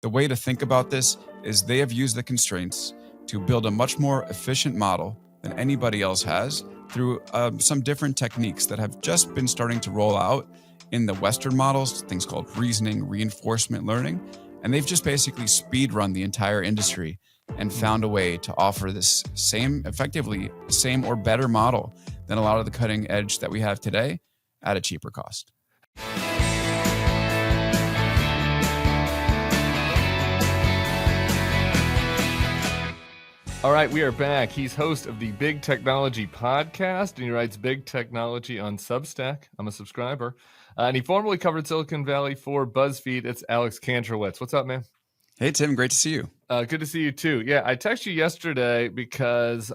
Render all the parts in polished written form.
The way to think about this is they have used the constraints to build a much more efficient model than anybody else has through some different techniques that have just been starting to roll out in the Western models, things called reasoning, reinforcement learning. And they've just basically speed run the entire industry and found a way to offer this effectively same or better model than a lot of the cutting edge that we have today at a cheaper cost. All right, we are back. He's host of the Big Technology podcast, and he writes Big Technology on Substack. I'm a subscriber. And he formerly covered Silicon Valley for BuzzFeed. It's Alex Kantrowitz. What's up, man? Hey, Tim. Great to see you. Good to see you, too. Yeah, I texted you yesterday because,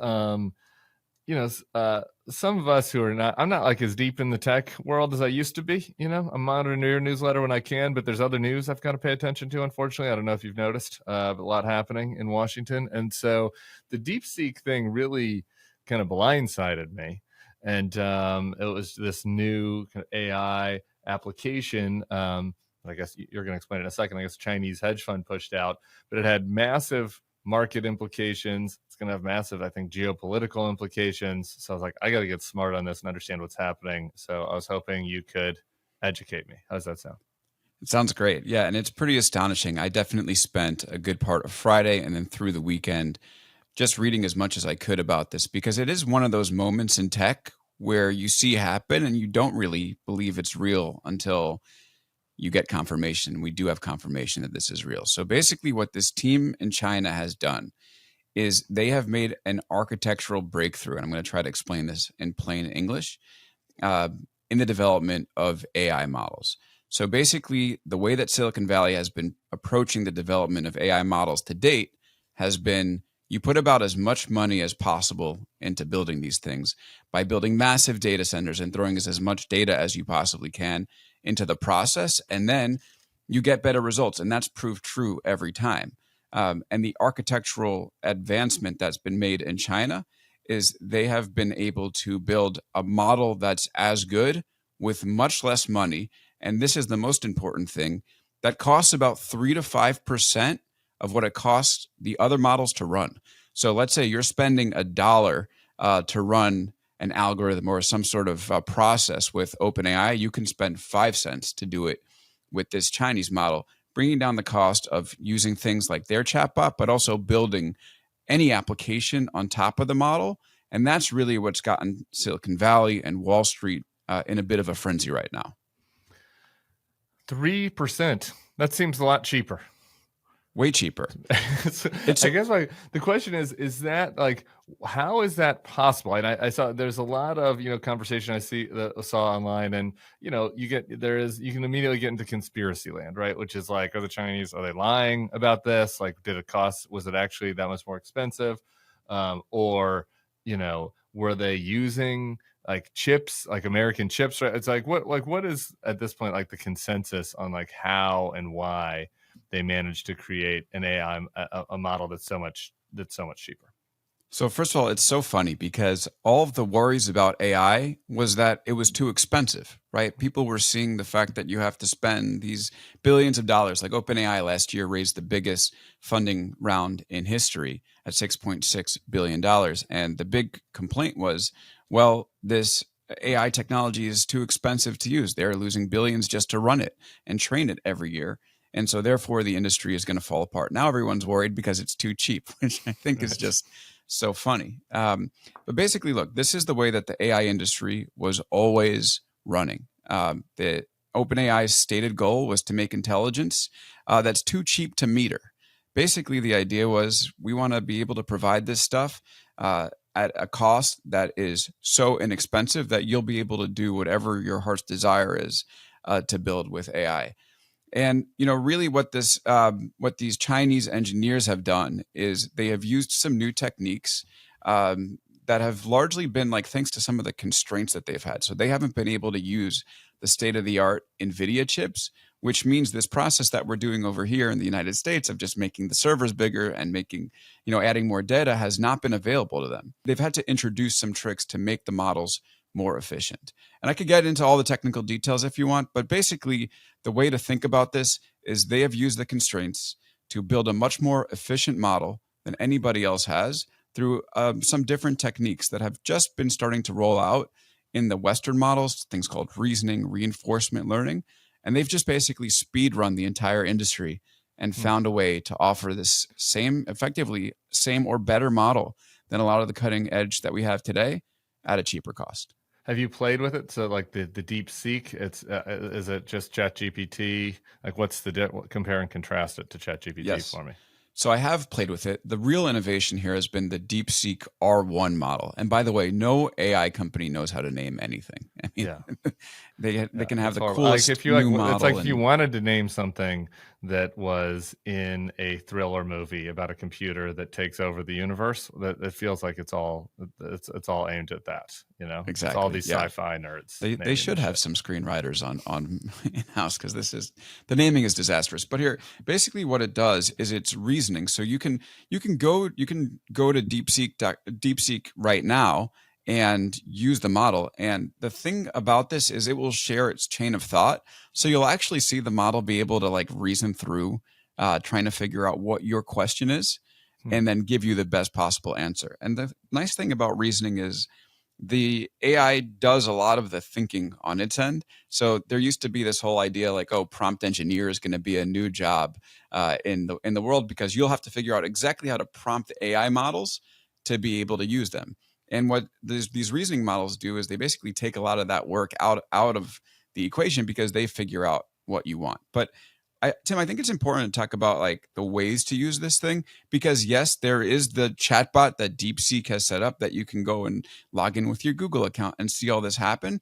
some of us who are not, I'm not like as deep in the tech world as I used to be. I monitor your newsletter when I can, but there's other news I've got to pay attention to, unfortunately. I don't know if you've noticed, but a lot happening in Washington. And so the DeepSeek thing really kind of blindsided me. And it was this new kind of AI application. I guess you're going to explain it in a second. I guess a Chinese hedge fund pushed out, but it had massive market implications. It's going to have massive, I think, geopolitical implications. So I was like, I got to get smart on this and understand what's happening. So I was hoping you could educate me. How does that sound? It sounds great. Yeah, and it's pretty astonishing. I definitely spent a good part of Friday and then through the weekend just reading as much as I could about this, because it is one of those moments in tech where you see happen and you don't really believe it's real until you get confirmation. We do have confirmation that this is real. So basically what this team in China has done is they have made an architectural breakthrough, and I'm going to try to explain this in plain English, in the development of AI models. So basically the way that Silicon Valley has been approaching the development of AI models to date has been you put about as much money as possible into building these things by building massive data centers and throwing as much data as you possibly can into the process, and then you get better results. And that's proved true every time. And the architectural advancement that's been made in China is they have been able to build a model that's as good with much less money. And this is the most important thing, that costs about 3 to 5% of what it costs the other models to run. So let's say you're spending $1 to run an algorithm or some sort of process with OpenAI, you can spend 5 cents to do it with this Chinese model, bringing down the cost of using things like their chatbot, but also building any application on top of the model. And that's really what's gotten Silicon Valley and Wall Street in a bit of a frenzy right now. 3%. That seems a lot cheaper. Way cheaper. I guess the question is that like, how is that possible? And I saw there's a lot of conversation I saw online, and you can immediately get into conspiracy land, right? Which is like, are they lying about this? Like, was it actually that much more expensive, or were they using like chips, like American chips? Right? It's like what is at this point like the consensus on like how and why they managed to create an AI, a model that's so much cheaper? So first of all, it's so funny because all of the worries about AI was that it was too expensive, right? People were seeing the fact that you have to spend these billions of dollars. Like OpenAI last year raised the biggest funding round in history at $6.6 billion. And the big complaint was, well, this AI technology is too expensive to use. They're losing billions just to run it and train it every year. And so therefore the industry is going to fall apart. Now everyone's worried because it's too cheap, which I think is just so funny. But basically, look, this is the way that the AI industry was always running. The OpenAI's stated goal was to make intelligence that's too cheap to meter. Basically, the idea was we want to be able to provide this stuff at a cost that is so inexpensive that you'll be able to do whatever your heart's desire is to build with AI. And really, what these Chinese engineers have done is they have used some new techniques that have largely been like thanks to some of the constraints that they've had. So they haven't been able to use the state-of-the-art NVIDIA chips, which means this process that we're doing over here in the United States of just making the servers bigger and adding more data has not been available to them. They've had to introduce some tricks to make the models more efficient. And I could get into all the technical details if you want, but basically the way to think about this is they have used the constraints to build a much more efficient model than anybody else has through some different techniques that have just been starting to roll out in the Western models, things called reasoning, reinforcement learning. And they've just basically speed run the entire industry and found a way to offer this effectively same or better model than a lot of the cutting edge that we have today at a cheaper cost. Have you played with it? So like the DeepSeek, is it just ChatGPT? Like what's compare and contrast it to ChatGPT for me? So I have played with it. The real innovation here has been the DeepSeek R1 model. And by the way, no AI company knows how to name anything. I mean, they can have the coolest new model. It's like if you wanted to name something that was in a thriller movie about a computer that takes over the universe, that it feels like it's all aimed at that. You know, exactly. It's all these sci-fi nerds. They should have some screenwriters on in house, because the naming is disastrous. But here, basically, what it does is it's reasoning. So you can go to DeepSeek right now and use the model. And the thing about this is it will share its chain of thought. So you'll actually see the model be able to like reason through trying to figure out what your question is and then give you the best possible answer. And the nice thing about reasoning is the AI does a lot of the thinking on its end. So there used to be this whole idea like, oh, prompt engineer is going to be a new job in the world, because you'll have to figure out exactly how to prompt AI models to be able to use them. And what these reasoning models do is they basically take a lot of that work out of the equation, because they figure out what you want. But Tim, I think it's important to talk about like the ways to use this thing, because yes, there is the chatbot that DeepSeek has set up that you can go and log in with your Google account and see all this happen.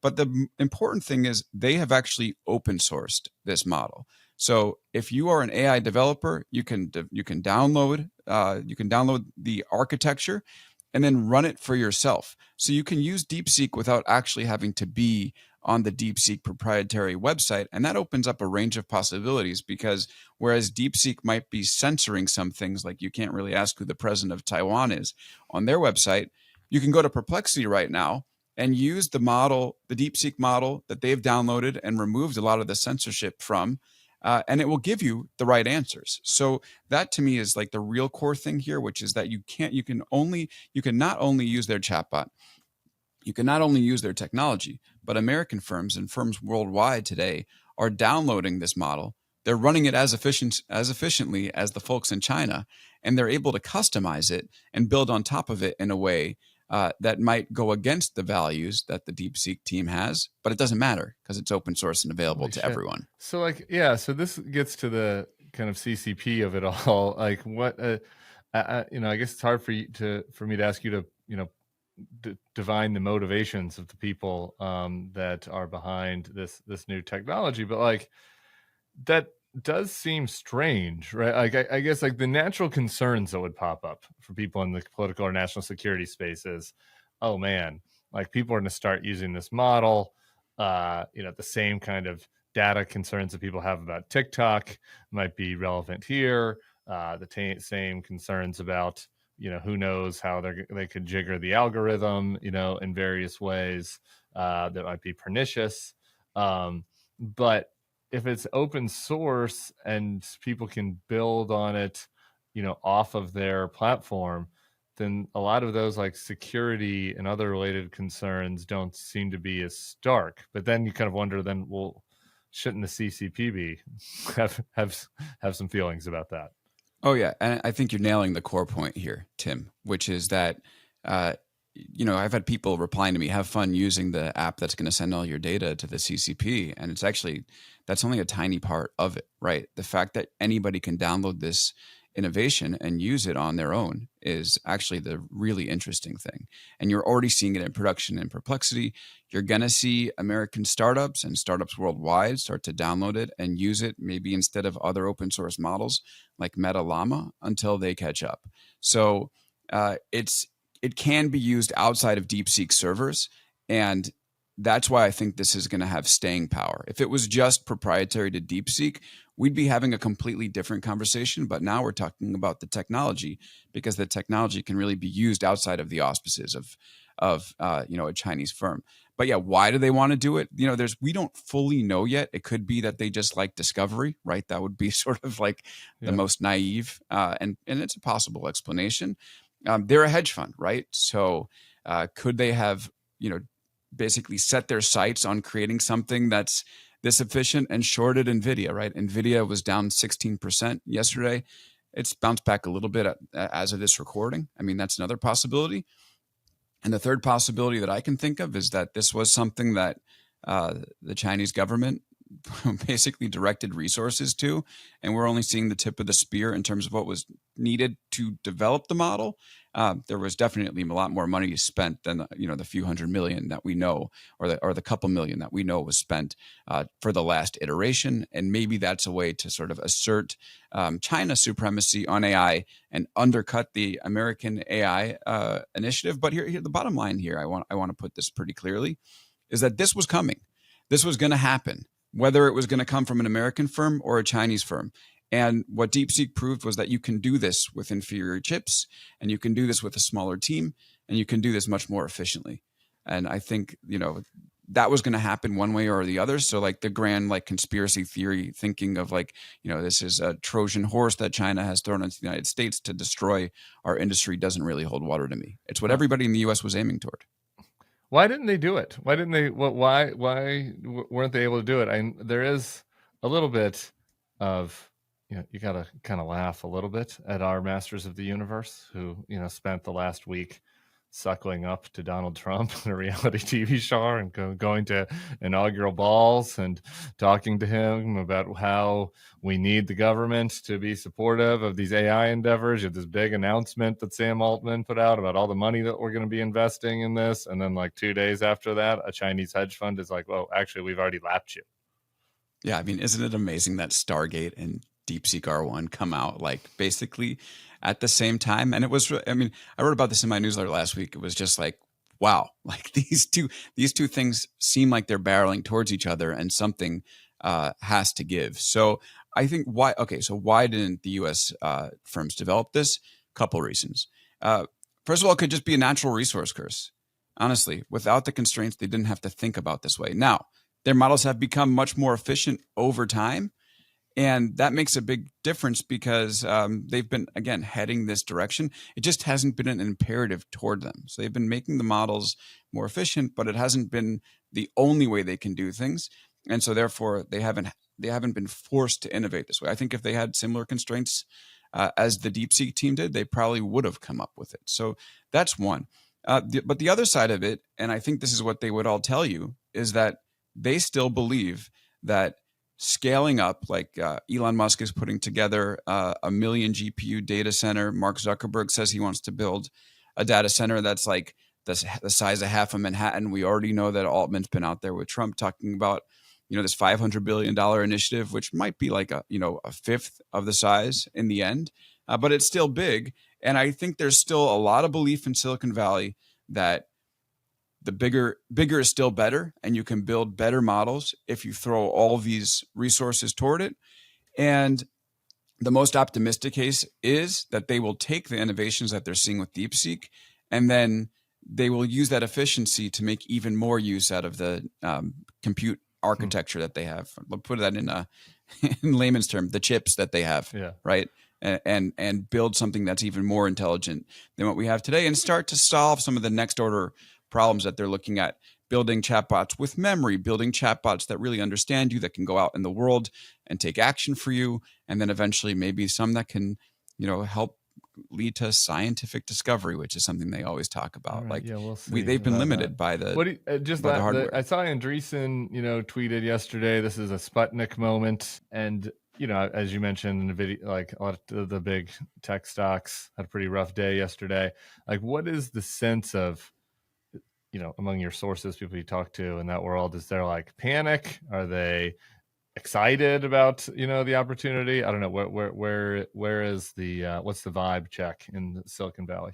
But the important thing is they have actually open sourced this model. So if you are an AI developer, you can download the architecture and then run it for yourself. So you can use DeepSeek without actually having to be on the DeepSeek proprietary website. And that opens up a range of possibilities, because whereas DeepSeek might be censoring some things, like you can't really ask who the president of Taiwan is on their website, you can go to Perplexity right now and use the model, the DeepSeek model that they've downloaded and removed a lot of the censorship from, and it will give you the right answers. So that to me is like the real core thing here, which is that you can not only use their chatbot, you can not only use their technology, but American firms and firms worldwide today are downloading this model. They're running it as efficiently as the folks in China, and they're able to customize it and build on top of it in a way that might go against the values that the DeepSeek team has, but it doesn't matter because it's open source and available to everyone. So so this gets to the kind of CCP of it all. Like what, I guess it's hard for me to ask you to, divine the motivations of the people that are behind this new technology, but like that does seem strange, right? Like I guess like the natural concerns that would pop up for people in the political or national security spaces, oh man, like people are going to start using this model, the same kind of data concerns that people have about TikTok might be relevant here. Same concerns about, who knows how they could jigger the algorithm, in various ways that might be pernicious. But if it's open source and people can build on it, off of their platform, then a lot of those like security and other related concerns don't seem to be as stark. But then you kind of wonder, well, shouldn't the CCP be have some feelings about that? Oh yeah, and I think you're nailing the core point here, Tim, which is that I've had people replying to me, have fun using the app that's going to send all your data to the CCP, and that's only a tiny part of it, right? The fact that anybody can download this innovation and use it on their own is actually the really interesting thing. And you're already seeing it in production in Perplexity. You're going to see American startups and startups worldwide start to download it and use it, maybe instead of other open source models like Meta Llama, until they catch up. So it can be used outside of DeepSeek servers, and that's why I think this is going to have staying power. If it was just proprietary to DeepSeek, we'd be having a completely different conversation. But now we're talking about the technology, because the technology can really be used outside of the auspices of a Chinese firm. But yeah, why do they want to do it? We don't fully know yet. It could be that they just like discovery, right? That would be sort of like the Yeah. most naive, and it's a possible explanation. They're a hedge fund, right? So could they have, basically set their sights on creating something that's this efficient and shorted Nvidia, right? Nvidia was down 16% yesterday. It's bounced back a little bit as of this recording. I mean, that's another possibility. And the third possibility that I can think of is that this was something that the Chinese government basically directed resources to, and we're only seeing the tip of the spear in terms of what was needed to develop the model. There was definitely a lot more money spent than the few hundred million that we know, or the couple million that we know was spent for the last iteration. And maybe that's a way to sort of assert China supremacy on AI and undercut the American AI initiative. But here, the bottom line here, I want to put this pretty clearly, is that this was coming. This was going to happen, whether it was going to come from an American firm or a Chinese firm. And what DeepSeek proved was that you can do this with inferior chips, and you can do this with a smaller team, and you can do this much more efficiently. And I think, that was going to happen one way or the other. So like the grand conspiracy theory thinking of this is a Trojan horse that China has thrown into the United States to destroy our industry doesn't really hold water to me. It's what everybody in the US was aiming toward. Why didn't they do it? Why didn't they? Why weren't they able to do it? There is a little bit of, you got to kind of laugh a little bit at our masters of the universe who, spent the last week suckling up to Donald Trump in a reality TV show and going to inaugural balls and talking to him about how we need the government to be supportive of these AI endeavors. You have this big announcement that Sam Altman put out about all the money that we're going to be investing in this. And then 2 days after that, a Chinese hedge fund is like, well, actually, we've already lapped you. Yeah, I mean, isn't it amazing that Stargate and DeepSeek R1 come out basically at the same time? And it was, I mean, I wrote about this in my newsletter last week. It was just wow, these two things seem like they're barreling towards each other, and something has to give. So I think why didn't the U.S. Firms develop this? Couple reasons. First of all, it could just be a natural resource curse. Honestly, without the constraints, they didn't have to think about this way. Now, their models have become much more efficient over time. And that makes a big difference because they've been, again, heading this direction. It just hasn't been an imperative toward them. So they've been making the models more efficient, but it hasn't been the only way they can do things. And so therefore, they haven't been forced to innovate this way. I think if they had similar constraints as the DeepSeek team did, they probably would have come up with it. So that's one. But the other side of it, and I think this is what they would all tell you, is that they still believe that scaling up, Elon Musk is putting together a million GPU data center. Mark Zuckerberg says he wants to build a data center that's the size of half of Manhattan. We already know that Altman's been out there with Trump talking about, this $500 billion initiative, which might be a fifth of the size in the end, but it's still big. And I think there's still a lot of belief in Silicon Valley that the bigger is still better, and you can build better models if you throw all these resources toward it. And the most optimistic case is that they will take the innovations that they're seeing with DeepSeek, and then they will use that efficiency to make even more use out of the compute architecture that they have. We'll put that in layman's term, the chips that they have, right? And build something that's even more intelligent than what we have today, and start to solve some of the next order problems that they're looking at, building chatbots with memory, building chatbots that really understand you, that can go out in the world and take action for you. And then eventually maybe some that can, help lead to scientific discovery, which is something they always talk about. Right, we'll see. They've been limited by the, by the hardware. I saw Andreessen, tweeted yesterday, this is a Sputnik moment. And, as you mentioned in the video, a lot of the big tech stocks had a pretty rough day yesterday. What is the sense of, among your sources, people you talk to in that world? Is there panic? Are they excited about, the opportunity? I don't know. Where is the, what's the vibe check in Silicon Valley?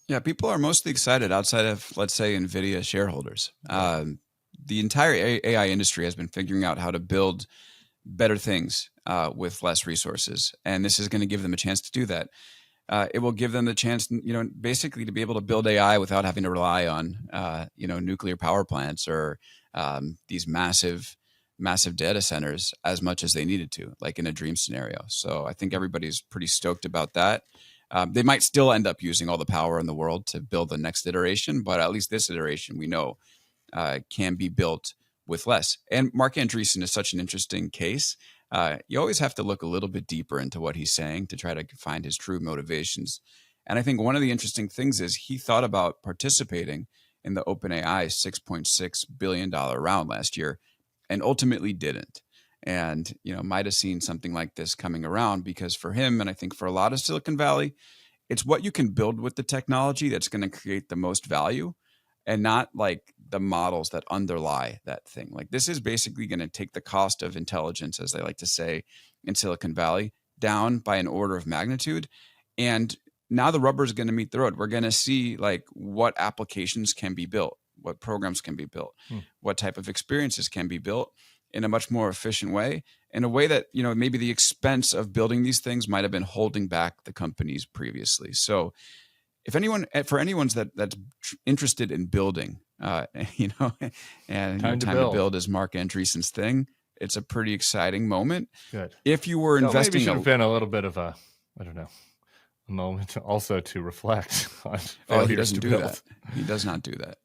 Yeah, people are mostly excited outside of, let's say, NVIDIA shareholders. The entire AI industry has been figuring out how to build better things with less resources. And this is going to give them a chance to do that. it will give them the chance, basically to be able to build AI without having to rely on, nuclear power plants or these massive data centers as much as they needed to, like in a dream scenario. So I think everybody's pretty stoked about that. They might still end up using all the power in the world to build the next iteration, but at least this iteration we know can be built with less. And Mark Andreessen is such an interesting case. You always have to look a little bit deeper into what he's saying to try to find his true motivations. And I think one of the interesting things is he thought about participating in the OpenAI $6.6 billion round last year and ultimately didn't. And, might have seen something like this coming around because for him, and I think for a lot of Silicon Valley, it's what you can build with the technology that's going to create the most value and not like the models that underlie that thing. Like this is basically going to take the cost of intelligence, as they like to say in Silicon Valley, down by an order of magnitude. And now the rubber is going to meet the road. We're going to see like what applications can be built, what programs can be built, what type of experiences can be built in a much more efficient way, in a way that, maybe the expense of building these things might have been holding back the companies previously. So if anyone's that's interested in building, and time to build is Mark Andreessen's thing, it's a pretty exciting moment. Good. If you were investing, maybe should have been a little bit of a moment also to reflect on. Oh, he doesn't do that. He does not do that.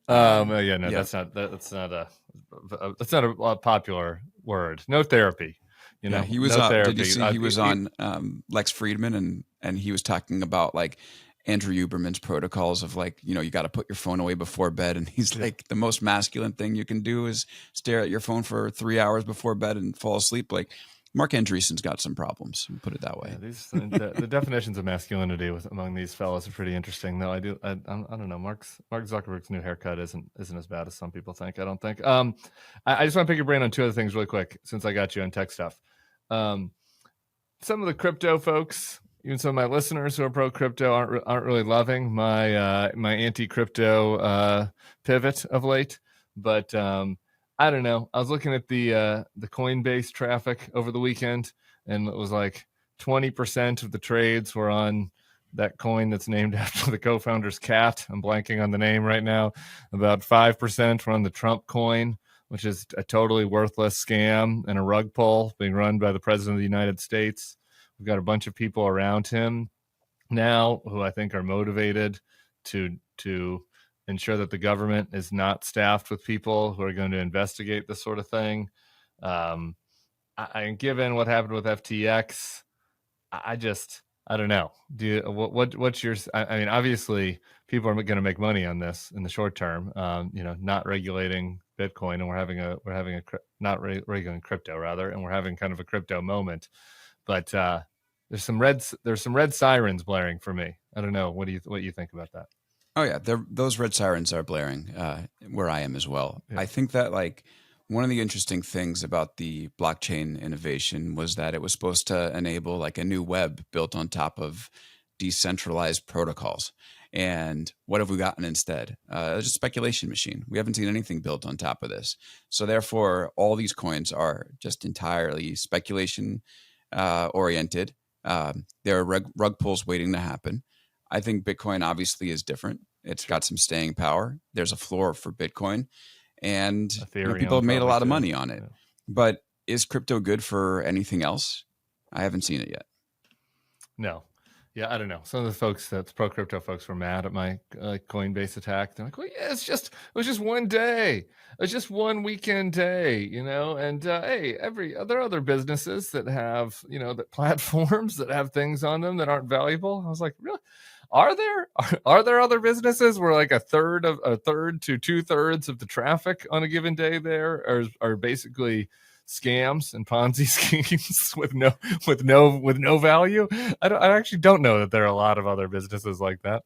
That's not a popular word. No therapy. He was no on. Therapy. Did you see he was on Lex Friedman and he was talking about like Andrew Huberman's protocols of like, you got to put your phone away before bed. And he's like, the most masculine thing you can do is stare at your phone for 3 hours before bed and fall asleep. Like Mark Andreessen's got some problems, put it that way. Yeah, the definitions of masculinity among these fellows are pretty interesting, though. I don't know. Mark Zuckerberg's new haircut isn't as bad as some people think. I don't think. I just want to pick your brain on two other things really quick, since I got you on tech stuff. Some of the crypto folks, even some of my listeners who are pro crypto, aren't really loving my my anti-crypto pivot of late, but. I don't know. I was looking at the Coinbase traffic over the weekend, and it was like 20% of the trades were on that coin that's named after the co-founder's cat. I'm blanking on the name right now. About 5% were on the Trump coin, which is a totally worthless scam and a rug pull being run by the president of the United States. We've got a bunch of people around him now who I think are motivated to ensure that the government is not staffed with people who are going to investigate this sort of thing. Given what happened with FTX, I don't know. What's your? I mean, obviously, people are going to make money on this in the short term. Not regulating Bitcoin, and we're having not regulating crypto rather, and we're having kind of a crypto moment. But there's some red sirens blaring for me. I don't know. What you think about that? Oh yeah, those red sirens are blaring where I am as well. Yeah. I think that like one of the interesting things about the blockchain innovation was that it was supposed to enable like a new web built on top of decentralized protocols. And what have we gotten instead? It's a speculation machine. We haven't seen anything built on top of this. So therefore, all these coins are just entirely speculation oriented. There are rug pulls waiting to happen. I think Bitcoin obviously is different. It's got some staying power. There's a floor for Bitcoin, and people have made a lot of money on it. Yeah. But is crypto good for anything else? I haven't seen it yet. No. Yeah, I don't know. Some of the folks, that's pro crypto folks, were mad at my Coinbase attack. They're like, "Well, yeah, it was just one day. It was just one weekend day, And hey, there are other businesses that have, that platforms that have things on them that aren't valuable." I was like, really? Are there other businesses where like a third to 2/3 of the traffic on a given day there are basically scams and Ponzi schemes with no value? I actually don't know that there are a lot of other businesses like that.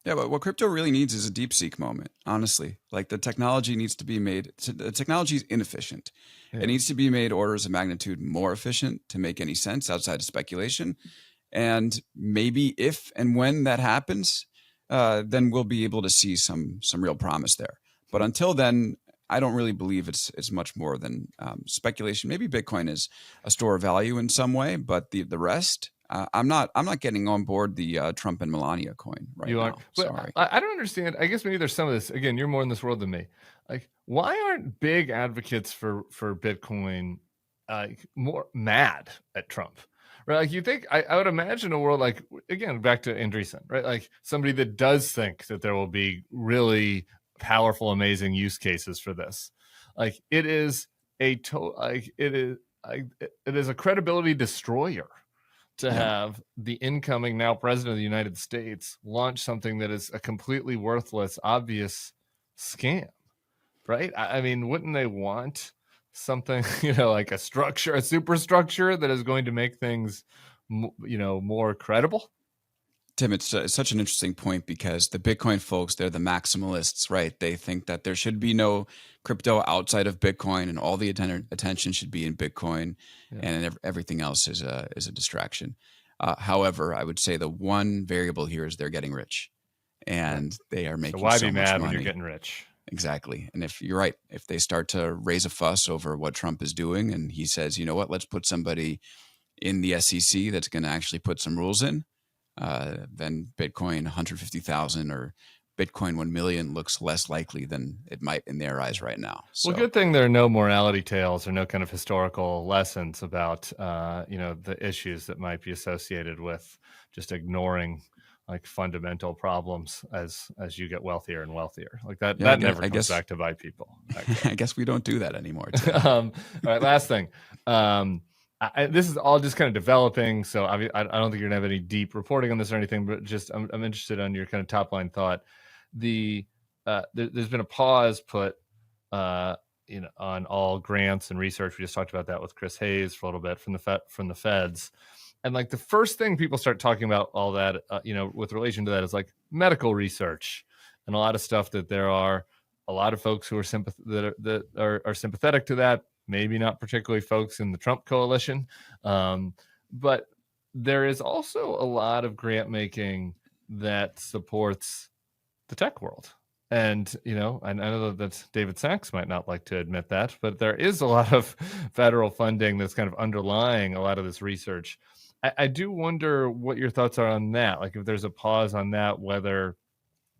Yeah, but what crypto really needs is a DeepSeek moment, honestly. Like the technology needs to be made, the technology is inefficient. Yeah. It needs to be made orders of magnitude more efficient to make any sense outside of speculation. And maybe if and when that happens, then we'll be able to see some real promise there. But until then, I don't really believe it's much more than speculation. Maybe Bitcoin is a store of value in some way, but the rest, I'm not getting on board the Trump and Melania coin right You aren't, now. but Sorry. I don't understand. I guess maybe there's some of this. Again, you're more in this world than me. Like, why aren't big advocates for Bitcoin more mad at Trump? Right? Like, you think I would imagine a world like, again, back to Andreessen, right? Like somebody that does think that there will be really powerful, amazing use cases for this. Like, it is it is a credibility destroyer to Yeah. have the incoming now president of the United States launch something that is a completely worthless, obvious scam, right? I mean, wouldn't they want something, like a superstructure that is going to make things, more credible? Tim, it's such an interesting point because the Bitcoin folks, they're the maximalists, right? They think that there should be no crypto outside of Bitcoin, and all the attention should be in Bitcoin, and everything else is a distraction. However, I would say the one variable here is they're getting rich, and they are making so why so be much mad money. when you're getting rich? Exactly. And if you're right, if they start to raise a fuss over what Trump is doing, and he says, you know what, let's put somebody in the SEC that's going to actually put some rules in, then Bitcoin 150,000 or Bitcoin 1 million looks less likely than it might in their eyes right now. So, well, good thing there are no morality tales or no kind of historical lessons about, the issues that might be associated with just ignoring like fundamental problems as you get wealthier and wealthier. Like that never comes back to bite people. I guess we don't do that anymore. All right, last thing. This is all just kind of developing, so I don't think you're gonna have any deep reporting on this or anything, but just I'm interested on your kind of top line thought. There's been a pause put on all grants and research. We just talked about that with Chris Hayes for a little bit from the feds. And like the first thing people start talking about all that, with relation to that is like medical research and a lot of stuff that there are a lot of folks who are that are sympathetic to that. Maybe not particularly folks in the Trump coalition, but there is also a lot of grant making that supports the tech world. And, I know that David Sachs might not like to admit that, but there is a lot of federal funding that's kind of underlying a lot of this research. I do wonder what your thoughts are on that. Like if there's a pause on that, whether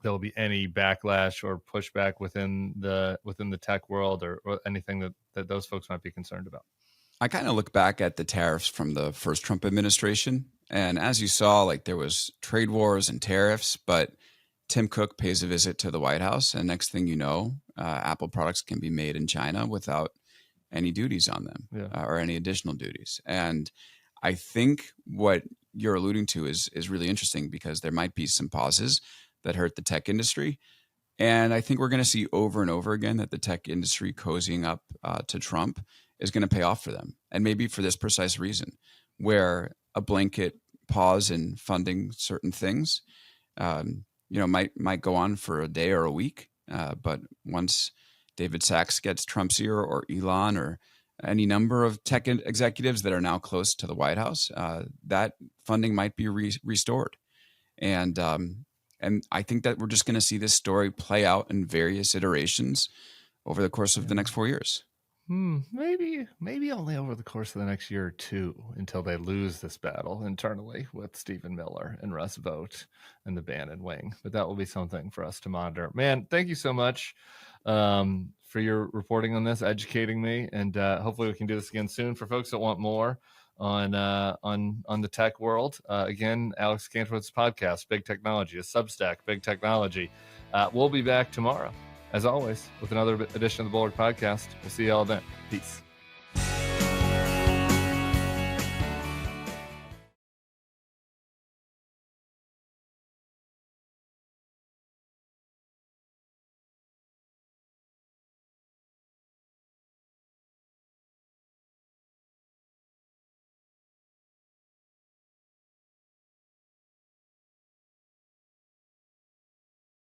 there'll be any backlash or pushback within the tech world or anything that those folks might be concerned about. I kind of look back at the tariffs from the first Trump administration. And as you saw, like there was trade wars and tariffs, but Tim Cook pays a visit to the White House. And next thing you know, Apple products can be made in China without any duties on them or any additional duties. And I think what you're alluding to is really interesting because there might be some pauses that hurt the tech industry. And I think we're going to see over and over again that the tech industry cozying up to Trump is going to pay off for them. And maybe for this precise reason, where a blanket pause in funding certain things, might go on for a day or a week. But once David Sachs gets Trump's ear or Elon or any number of tech executives that are now close to the White House, that funding might be restored. And I think that we're just going to see this story play out in various iterations over the course of the next 4 years. Maybe only over the course of the next year or two until they lose this battle internally with Stephen Miller and Russ Vought and the Bannon wing. But that will be something for us to monitor. Man, thank you so much for your reporting on this, educating me, and hopefully we can do this again soon for folks that want more on the tech world. Again, Alex Kantrowitz's podcast, Big Technology, a Substack, Big Technology. We'll be back tomorrow, as always, with another edition of the Bulwark podcast. We'll see you all then. Peace.